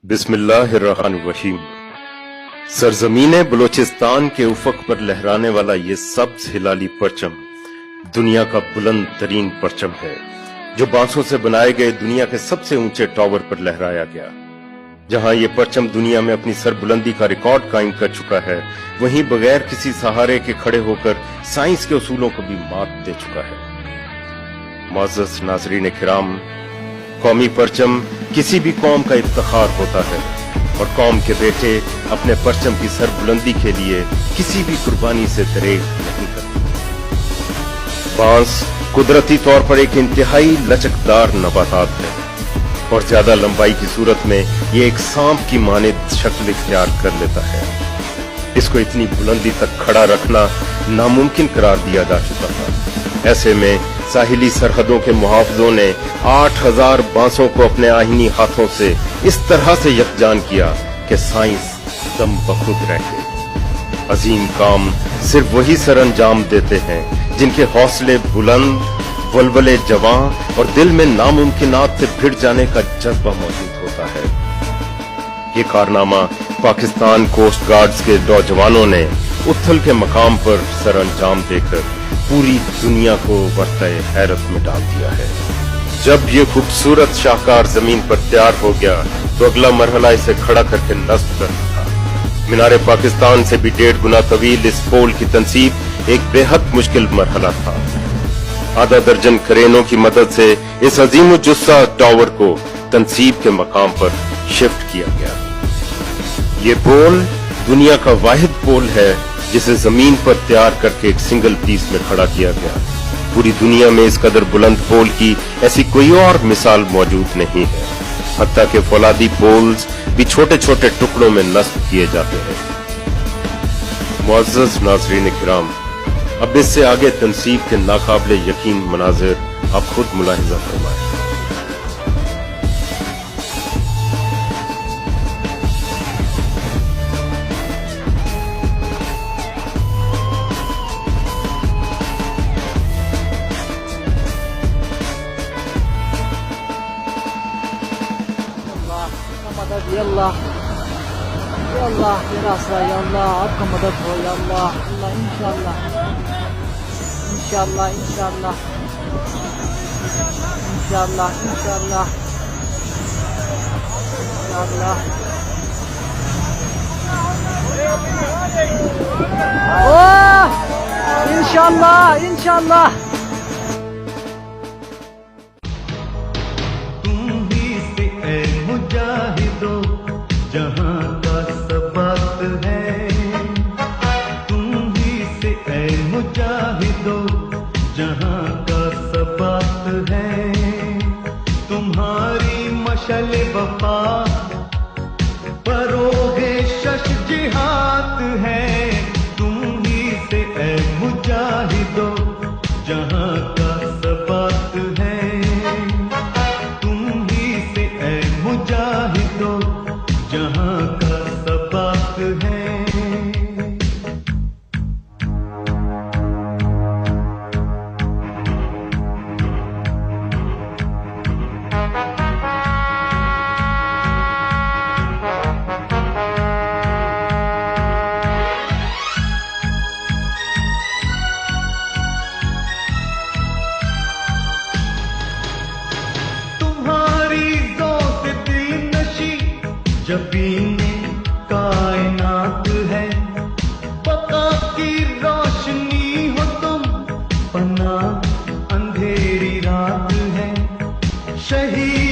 बिस्मिल्लाहिर्रहमानिर्रहीम। सरजमीन बलोचिस्तान के उफक पर लहराने वाला ये सब्ज हिलाली परचम दुनिया का बुलंद तरीन परचम है, जो बांसों से बनाए गए दुनिया के सबसे ऊंचे टावर पर लहराया गया। जहां ये परचम दुनिया में अपनी सरबुलंदी का रिकॉर्ड कायम कर चुका है, वहीं बगैर किसी सहारे के खड़े होकर साइंस के उसूलों को भी मात दे चुका है। मुअज़्ज़ज़ नाज़रीन किराम, कौमी परचम किसी भी कौम का इफ्तिखार होता है और कौम के बेटे अपने परचम की सरबुलंदी के लिए किसी भी कुर्बानी से दरेग नहीं करते। बांस कुदरती तौर पर एक इंतहाई लचकदार नबातात है और ज्यादा लंबाई की सूरत में ये एक सांप की मानिंद शक्ल इख्तियार कर लेता है। इसको इतनी बुलंदी तक खड़ा रखना नामुमकिन करार दिया जा चुका था। ऐसे में साहिली सरहदों के मुहाफिजों ने 8000 बांसों को अपने आहिनी हाथों से इस तरह से यकजान किया कि साइंस दम बखुद रह गई। अजीम काम सिर्फ वही सर अंजाम देते हैं जिनके हौसले बुलंद, वलवले जवां और दिल में नामुमकिनात से भिड़ जाने का जज्बा मौजूद होता है। ये कारनामा पाकिस्तान कोस्ट गार्ड्स के नौजवानों ने उथल के मकाम पर सर अंजाम देकर पूरी दुनिया को वर्ताए हैरत में डाल दिया है। जब ये खूबसूरत शाहकार जमीन पर तैयार हो गया तो अगला मरहला इसे खड़ा करके नस्ब करना था। मीनारे पाकिस्तान से भी 1.5 गुना तवील इस पोल की तंसीब एक बेहद मुश्किल मरहला था। आधा दर्जन क्रेनों की मदद से इस अजीम जुस्सा टावर को तंसीब के मकाम पर शिफ्ट किया गया। ये पोल दुनिया का वाहिद पोल है जिसे जमीन पर तैयार करके एक सिंगल पीस में खड़ा किया गया। पूरी दुनिया में इस कदर बुलंद पोल की ऐसी कोई और मिसाल मौजूद नहीं है। हत्ता के फौलादी पोल्स भी छोटे छोटे टुकड़ों में नस्ब किए जाते हैं। मुअज़्ज़ज़ नाज़रीन किराम, अब इससे आगे तंसीब के नाकाबिले यकीन मनाजिर आप खुद मुलाहिजा फरमाएं। या अल्लाह तेरा आसरा, या अल्लाह आपका मदद हो, या अल्लाह अल्लाह इंशाअल्लाह इंशाअल्लाह इंशाअल्लाह इंशाअल्लाह इंशाअल्लाह इंशाअल्लाह इंशाअल्लाह। जहाँ का सबक है तुम ही से ऐ मुजाहिदो, जहाँ का सबक है तुम्हारी मशल वफा, परोगे शश जिहाद है। तुम ही से ऐ मुजाहिदो, जहाँ का सबक है तुम ही से ऐ मुजाहिदो, जहाँ का सबक है। तुम्हारी ज़ौक़ दिल नशी जबीने कायनात है, बका की रोशनी हो तुम, पना अंधेरी रात है। शहीद